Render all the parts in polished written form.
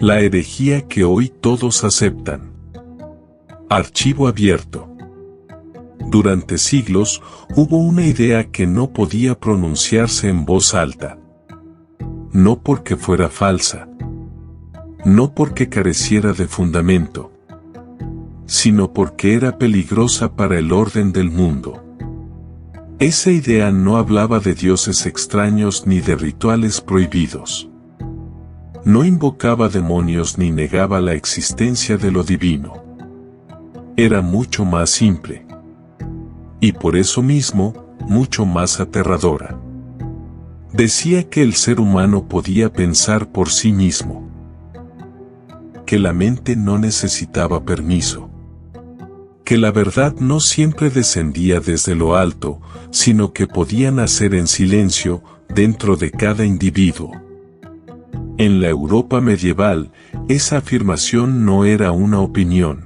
La herejía que hoy todos aceptan. Archivo abierto. Durante siglos, hubo una idea que no podía pronunciarse en voz alta. No porque fuera falsa. No porque careciera de fundamento. Sino porque era peligrosa para el orden del mundo. Esa idea no hablaba de dioses extraños ni de rituales prohibidos. No invocaba demonios ni negaba la existencia de lo divino. Era mucho más simple. Y por eso mismo, mucho más aterradora. Decía que el ser humano podía pensar por sí mismo. Que la mente no necesitaba permiso. Que la verdad no siempre descendía desde lo alto, sino que podía nacer en silencio, dentro de cada individuo. En la Europa medieval, esa afirmación no era una opinión.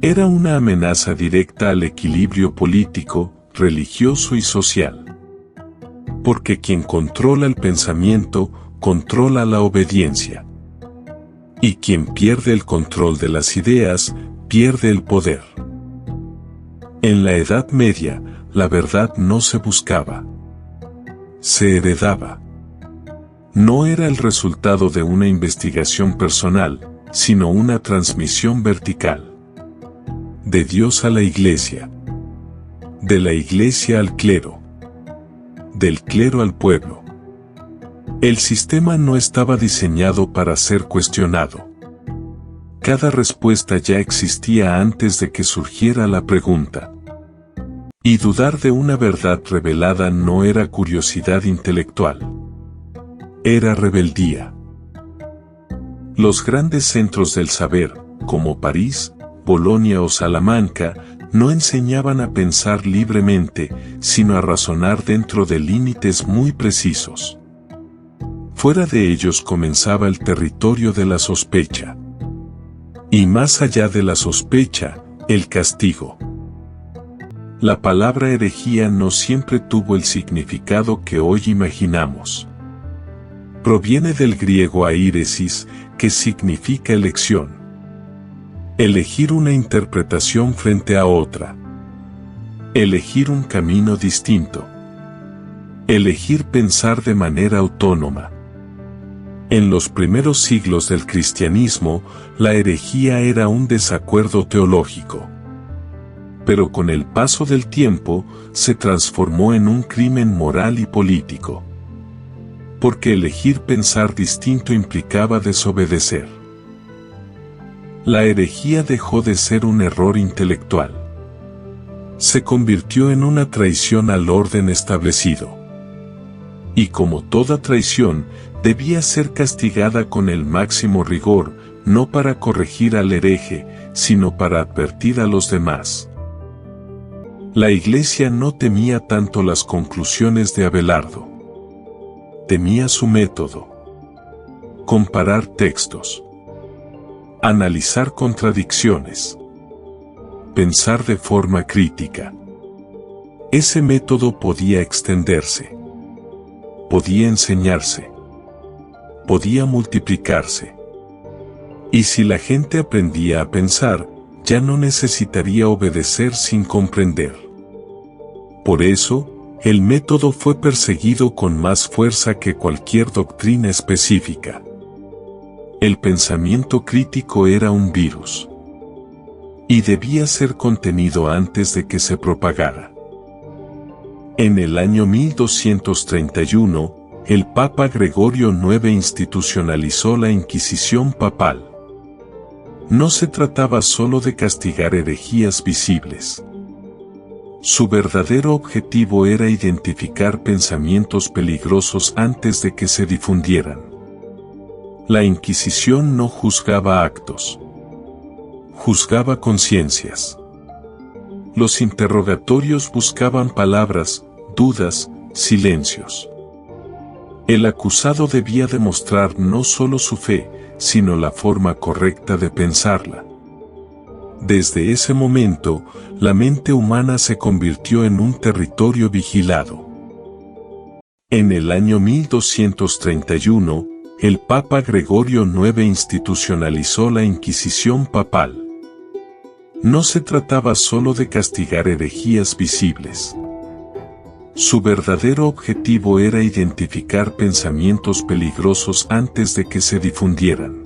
Era una amenaza directa al equilibrio político, religioso y social. Porque quien controla el pensamiento, controla la obediencia. Y quien pierde el control de las ideas, pierde el poder. En la Edad Media, la verdad no se buscaba. Se heredaba. No era el resultado de una investigación personal, sino una transmisión vertical. De Dios a la Iglesia. De la Iglesia al clero. Del clero al pueblo. El sistema no estaba diseñado para ser cuestionado. Cada respuesta ya existía antes de que surgiera la pregunta. Y dudar de una verdad revelada no era curiosidad intelectual. Era rebeldía. Los grandes centros del saber, como París, Bolonia o Salamanca, no enseñaban a pensar libremente, sino a razonar dentro de límites muy precisos. Fuera de ellos comenzaba el territorio de la sospecha. Y más allá de la sospecha, el castigo. La palabra herejía no siempre tuvo el significado que hoy imaginamos. Proviene del griego airesis, que significa elección. Elegir una interpretación frente a otra. Elegir un camino distinto. Elegir pensar de manera autónoma. En los primeros siglos del cristianismo, la herejía era un desacuerdo teológico. Pero con el paso del tiempo, se transformó en un crimen moral y político. Porque elegir pensar distinto implicaba desobedecer. La herejía dejó de ser un error intelectual. Se convirtió en una traición al orden establecido. Y como toda traición, debía ser castigada con el máximo rigor, no para corregir al hereje, sino para advertir a los demás. La Iglesia no temía tanto las conclusiones de Abelardo. Temía su método. Comparar textos. Analizar contradicciones. Pensar de forma crítica. Ese método podía extenderse. Podía enseñarse. Podía multiplicarse. Y si la gente aprendía a pensar, ya no necesitaría obedecer sin comprender. Por eso, el método fue perseguido con más fuerza que cualquier doctrina específica. El pensamiento crítico era un virus. Y debía ser contenido antes de que se propagara. En el año 1231, el Papa Gregorio IX institucionalizó la Inquisición papal. No se trataba solo de castigar herejías visibles. Su verdadero objetivo era identificar pensamientos peligrosos antes de que se difundieran. La Inquisición no juzgaba actos. Juzgaba conciencias. Los interrogatorios buscaban palabras, dudas, silencios. El acusado debía demostrar no solo su fe, sino la forma correcta de pensarla. Desde ese momento, la mente humana se convirtió en un territorio vigilado. En el año 1231, El Papa Gregorio IX institucionalizó la Inquisición papal. No se trataba solo de castigar herejías visibles. Su verdadero objetivo era identificar pensamientos peligrosos antes de que se difundieran.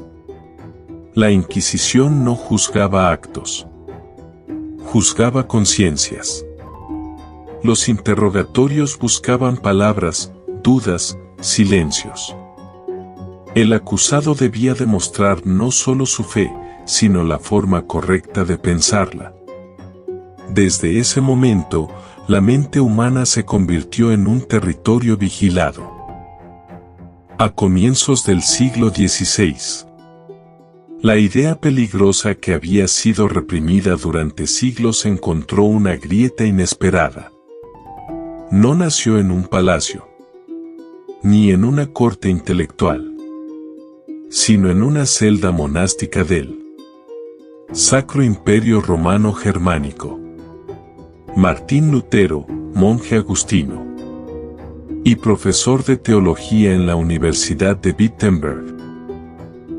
La Inquisición no juzgaba actos. Juzgaba conciencias. Los interrogatorios buscaban palabras, dudas, silencios. El acusado debía demostrar no solo su fe, sino la forma correcta de pensarla. Desde ese momento, la mente humana se convirtió en un territorio vigilado. A comienzos del siglo XVI, la idea peligrosa que había sido reprimida durante siglos encontró una grieta inesperada. No nació en un palacio, ni en una corte intelectual, sino en una celda monástica del Sacro Imperio Romano Germánico. Martín Lutero, monje agustino y profesor de teología en la Universidad de Wittenberg,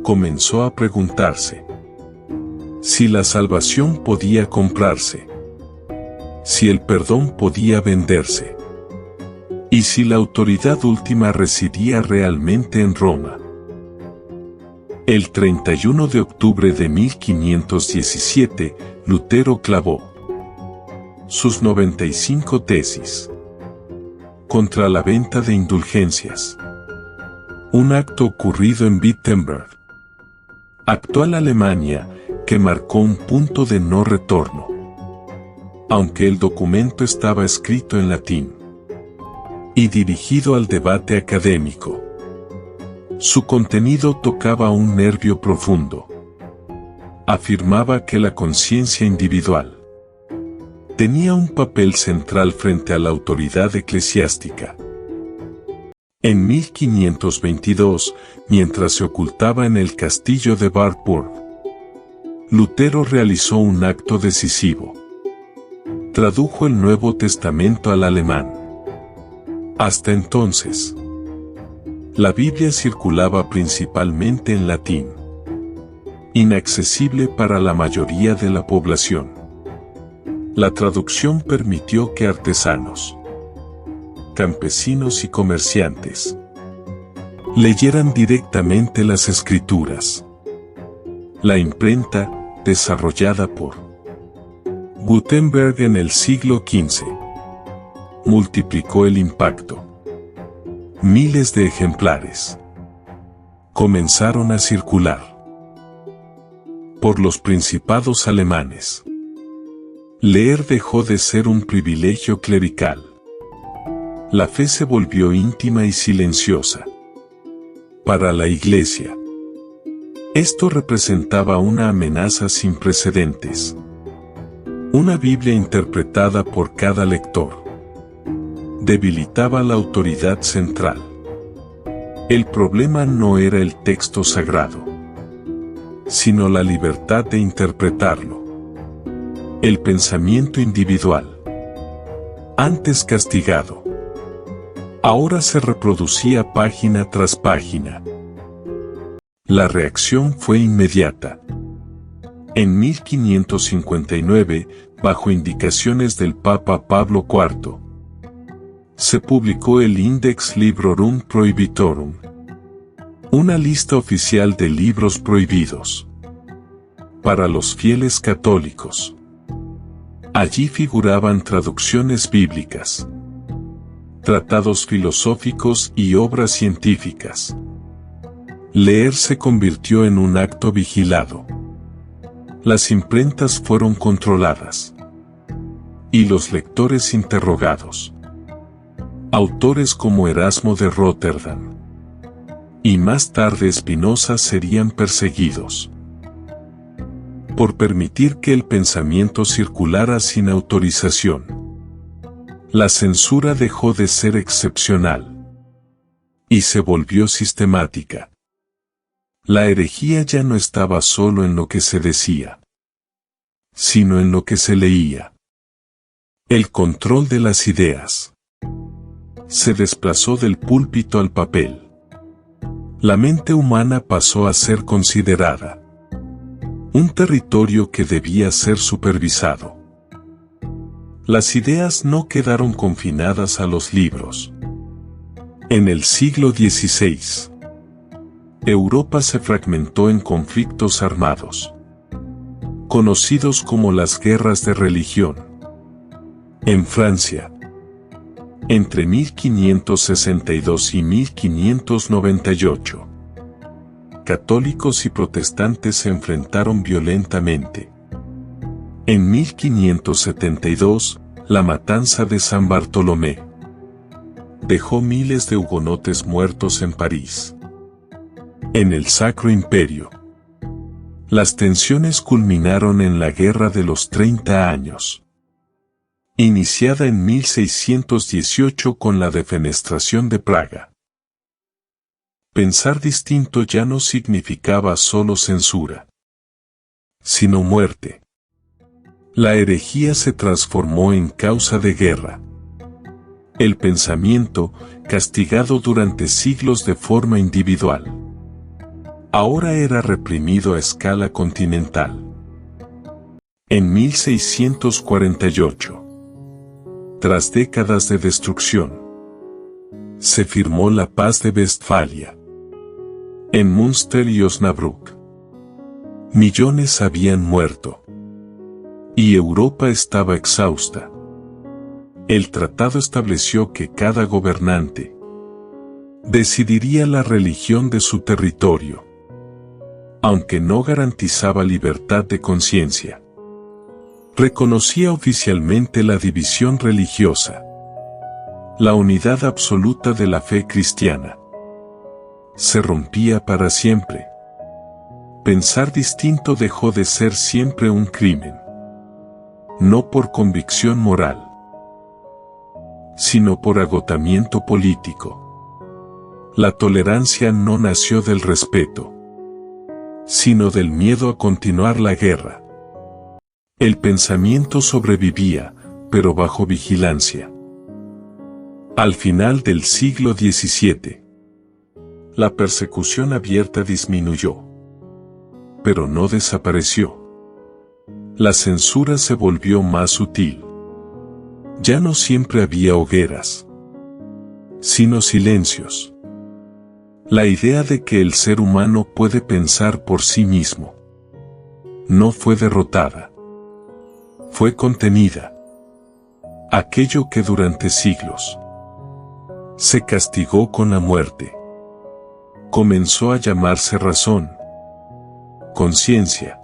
comenzó a preguntarse si la salvación podía comprarse, si el perdón podía venderse, y si la autoridad última residía realmente en Roma. El 31 de octubre de 1517, Lutero clavó sus 95 tesis contra la venta de indulgencias. Un acto ocurrido en Wittenberg, actual Alemania, que marcó un punto de no retorno. Aunque el documento estaba escrito en latín y dirigido al debate académico, su contenido tocaba un nervio profundo. Afirmaba que la conciencia individual tenía un papel central frente a la autoridad eclesiástica. En 1522, mientras se ocultaba en el castillo de Wartburg, Lutero realizó un acto decisivo. Tradujo el Nuevo Testamento al alemán. Hasta entonces, la Biblia circulaba principalmente en latín, inaccesible para la mayoría de la población. La traducción permitió que artesanos, campesinos y comerciantes leyeran directamente las Escrituras. La imprenta, desarrollada por Gutenberg en el siglo XV, multiplicó el impacto. Miles de ejemplares comenzaron a circular por los principados alemanes. Leer dejó de ser un privilegio clerical. La fe se volvió íntima y silenciosa. Para la Iglesia, esto representaba una amenaza sin precedentes. Una Biblia interpretada por cada lector debilitaba la autoridad central. El problema no era el texto sagrado, sino la libertad de interpretarlo. El pensamiento individual, antes castigado, ahora se reproducía página tras página. La reacción fue inmediata. En 1559, bajo indicaciones del Papa Pablo IV, se publicó el Index Librorum Prohibitorum, una lista oficial de libros prohibidos para los fieles católicos. Allí figuraban traducciones bíblicas, tratados filosóficos y obras científicas. Leer se convirtió en un acto vigilado. Las imprentas fueron controladas y los lectores interrogados. Autores como Erasmo de Róterdam y más tarde Spinoza serían perseguidos por permitir que el pensamiento circulara sin autorización. La censura dejó de ser excepcional y se volvió sistemática. La herejía ya no estaba solo en lo que se decía, sino en lo que se leía. El control de las ideas se desplazó del púlpito al papel. La mente humana pasó a ser considerada un territorio que debía ser supervisado. Las ideas no quedaron confinadas a los libros. En el siglo XVI, Europa se fragmentó en conflictos armados, conocidos como las guerras de religión. En Francia, entre 1562 y 1598, católicos y protestantes se enfrentaron violentamente. En 1572, la matanza de San Bartolomé dejó miles de hugonotes muertos en París. En el Sacro Imperio, las tensiones culminaron en la Guerra de los 30 Años, iniciada en 1618 con la defenestración de Praga. Pensar distinto ya no significaba solo censura, sino muerte. La herejía se transformó en causa de guerra. El pensamiento, castigado durante siglos de forma individual, ahora era reprimido a escala continental. En 1648, tras décadas de destrucción, se firmó la Paz de Westfalia. En Münster y Osnabrück, millones habían muerto, y Europa estaba exhausta. El tratado estableció que cada gobernante decidiría la religión de su territorio, aunque no garantizaba libertad de conciencia. Reconocía oficialmente la división religiosa, la unidad absoluta de la fe cristiana. Se rompía para siempre. Pensar distinto dejó de ser siempre un crimen, no por convicción moral, sino por agotamiento político. La tolerancia no nació del respeto, sino del miedo a continuar la guerra. El pensamiento sobrevivía, pero bajo vigilancia. Al final del siglo XVII, la persecución abierta disminuyó, pero no desapareció. La censura se volvió más sutil. Ya no siempre había hogueras, sino silencios. La idea de que el ser humano puede pensar por sí mismo no fue derrotada, fue contenida. Aquello que durante siglos se castigó con la muerte comenzó a llamarse razón, conciencia,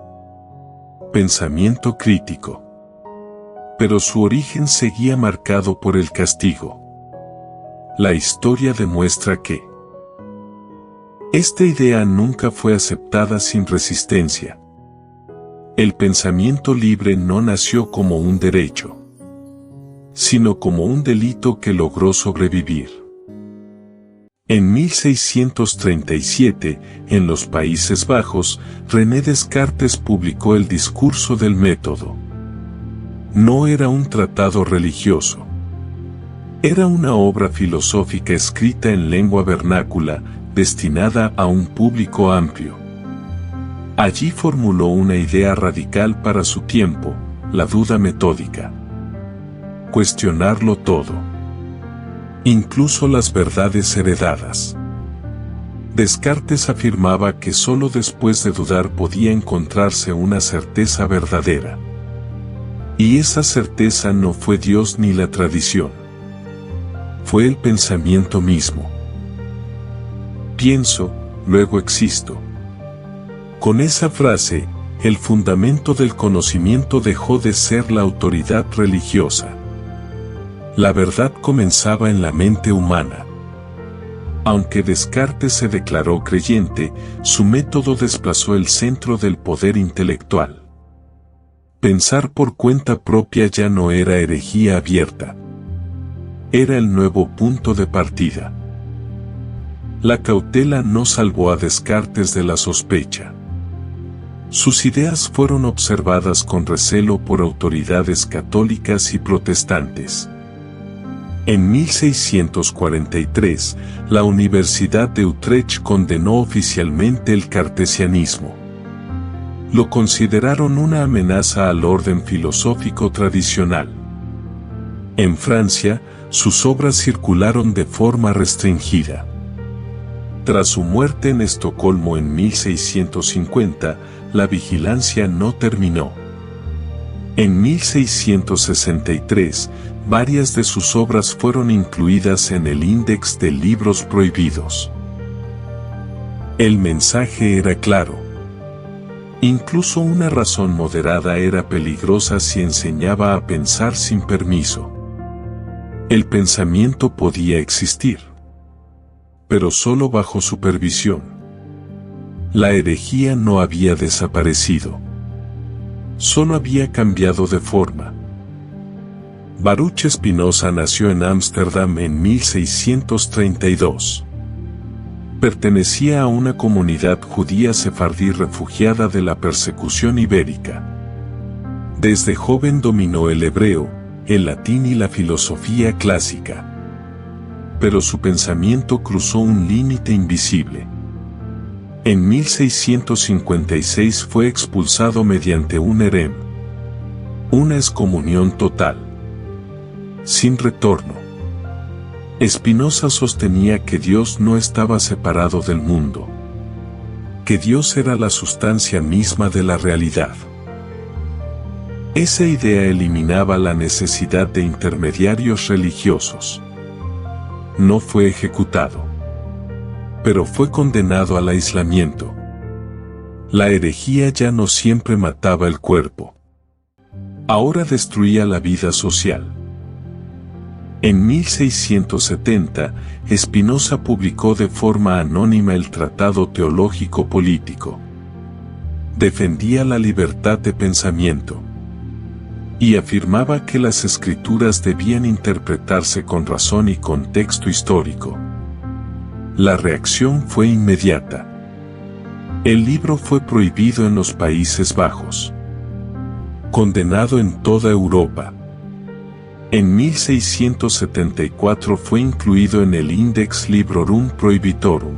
pensamiento crítico. Pero su origen seguía marcado por el castigo. La historia demuestra que esta idea nunca fue aceptada sin resistencia. El pensamiento libre no nació como un derecho, sino como un delito que logró sobrevivir. En 1637, en los Países Bajos, René Descartes publicó el Discurso del Método. No era un tratado religioso. Era una obra filosófica escrita en lengua vernácula, destinada a un público amplio. Allí formuló una idea radical para su tiempo, la duda metódica. Cuestionarlo todo, incluso las verdades heredadas. Descartes afirmaba que sólo después de dudar podía encontrarse una certeza verdadera. Y esa certeza no fue Dios ni la tradición. Fue el pensamiento mismo. Pienso, luego existo. Con esa frase, el fundamento del conocimiento dejó de ser la autoridad religiosa. La verdad comenzaba en la mente humana. Aunque Descartes se declaró creyente, su método desplazó el centro del poder intelectual. Pensar por cuenta propia ya no era herejía abierta. Era el nuevo punto de partida. La cautela no salvó a Descartes de la sospecha. Sus ideas fueron observadas con recelo por autoridades católicas y protestantes. En 1643, la Universidad de Utrecht condenó oficialmente el cartesianismo. Lo consideraron una amenaza al orden filosófico tradicional. En Francia, sus obras circularon de forma restringida. Tras su muerte en Estocolmo en 1650, la vigilancia no terminó. En 1663, varias de sus obras fueron incluidas en el Índex de Libros Prohibidos. El mensaje era claro. Incluso una razón moderada era peligrosa si enseñaba a pensar sin permiso. El pensamiento podía existir, pero solo bajo supervisión. La herejía no había desaparecido. Solo había cambiado de forma. Baruch Spinoza nació en Ámsterdam en 1632. Pertenecía a una comunidad judía sefardí refugiada de la persecución ibérica. Desde joven dominó el hebreo, el latín y la filosofía clásica. Pero su pensamiento cruzó un límite invisible. En 1656 fue expulsado mediante un herem. Una excomunión total. Sin retorno. Spinoza sostenía que Dios no estaba separado del mundo. Que Dios era la sustancia misma de la realidad. Esa idea eliminaba la necesidad de intermediarios religiosos. No fue ejecutado, pero fue condenado al aislamiento. La herejía ya no siempre mataba el cuerpo. Ahora destruía la vida social. En 1670, Spinoza publicó de forma anónima el Tratado Teológico Político. Defendía la libertad de pensamiento y afirmaba que las escrituras debían interpretarse con razón y contexto histórico. La reacción fue inmediata. El libro fue prohibido en los Países Bajos. Condenado en toda Europa. En 1674 fue incluido en el Index Librorum Prohibitorum.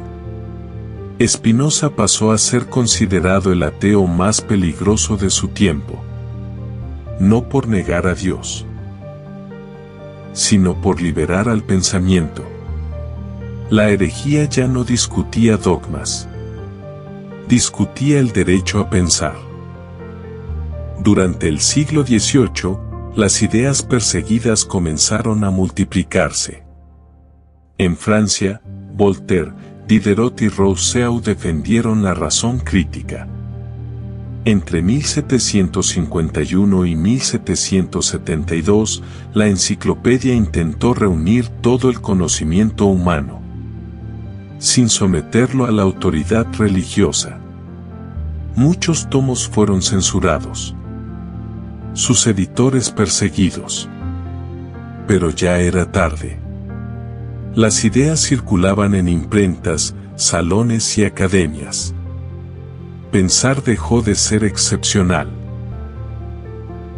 Spinoza pasó a ser considerado el ateo más peligroso de su tiempo. No por negar a Dios, sino por liberar al pensamiento. La herejía ya no discutía dogmas. Discutía el derecho a pensar. Durante el siglo XVIII, las ideas perseguidas comenzaron a multiplicarse. En Francia, Voltaire, Diderot y Rousseau defendieron la razón crítica. Entre 1751 y 1772, la enciclopedia intentó reunir todo el conocimiento humano, sin someterlo a la autoridad religiosa. Muchos tomos fueron censurados. Sus editores perseguidos. Pero ya era tarde. Las ideas circulaban en imprentas, salones y academias. Pensar dejó de ser excepcional.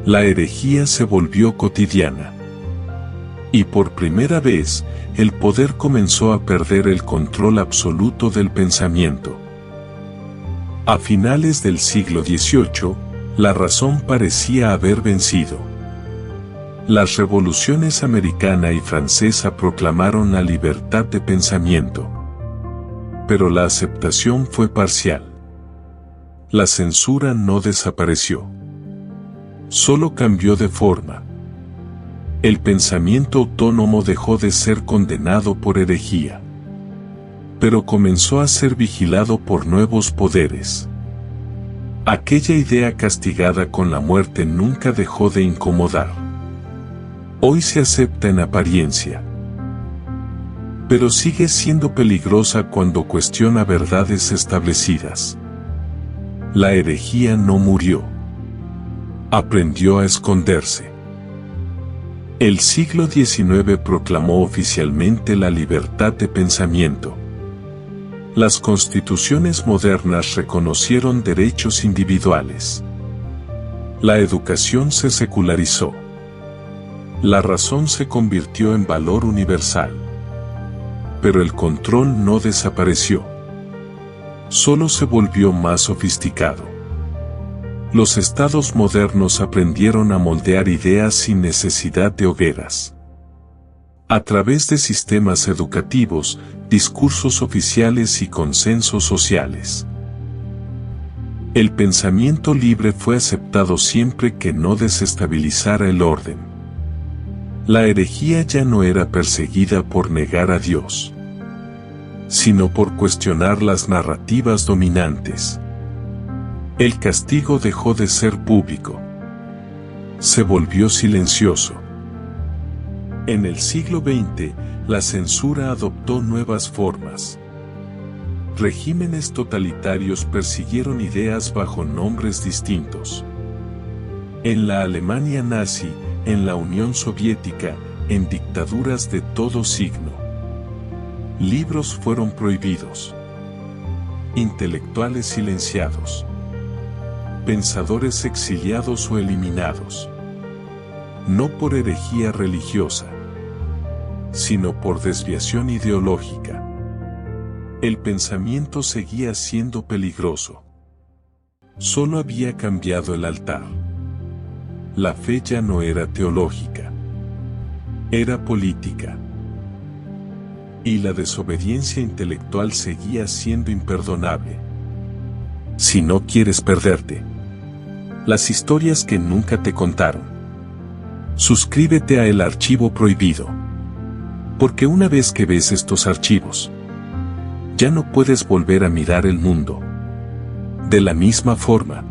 La herejía se volvió cotidiana. Y por primera vez, el poder comenzó a perder el control absoluto del pensamiento. A finales del siglo XVIII, la razón parecía haber vencido. Las revoluciones americana y francesa proclamaron la libertad de pensamiento. Pero la aceptación fue parcial. La censura no desapareció. Solo cambió de forma. El pensamiento autónomo dejó de ser condenado por herejía. Pero comenzó a ser vigilado por nuevos poderes. Aquella idea castigada con la muerte nunca dejó de incomodar. Hoy se acepta en apariencia. Pero sigue siendo peligrosa cuando cuestiona verdades establecidas. La herejía no murió. Aprendió a esconderse. El siglo XIX proclamó oficialmente la libertad de pensamiento. Las constituciones modernas reconocieron derechos individuales. La educación se secularizó. La razón se convirtió en valor universal. Pero el control no desapareció. Solo se volvió más sofisticado. Los estados modernos aprendieron a moldear ideas sin necesidad de hogueras. A través de sistemas educativos, discursos oficiales y consensos sociales. El pensamiento libre fue aceptado siempre que no desestabilizara el orden. La herejía ya no era perseguida por negar a Dios, sino por cuestionar las narrativas dominantes. El castigo dejó de ser público. Se volvió silencioso. En el siglo XX, la censura adoptó nuevas formas. Regímenes totalitarios persiguieron ideas bajo nombres distintos. En la Alemania nazi, en la Unión Soviética, en dictaduras de todo signo. Libros fueron prohibidos. Intelectuales silenciados. Pensadores exiliados o eliminados. No por herejía religiosa, sino por desviación ideológica. El pensamiento seguía siendo peligroso. Solo había cambiado el altar. La fe ya no era teológica. Era política. Y la desobediencia intelectual seguía siendo imperdonable. Si no quieres perderte las historias que nunca te contaron, suscríbete a El Archivo Prohibido. Porque una vez que ves estos archivos, ya no puedes volver a mirar el mundo de la misma forma.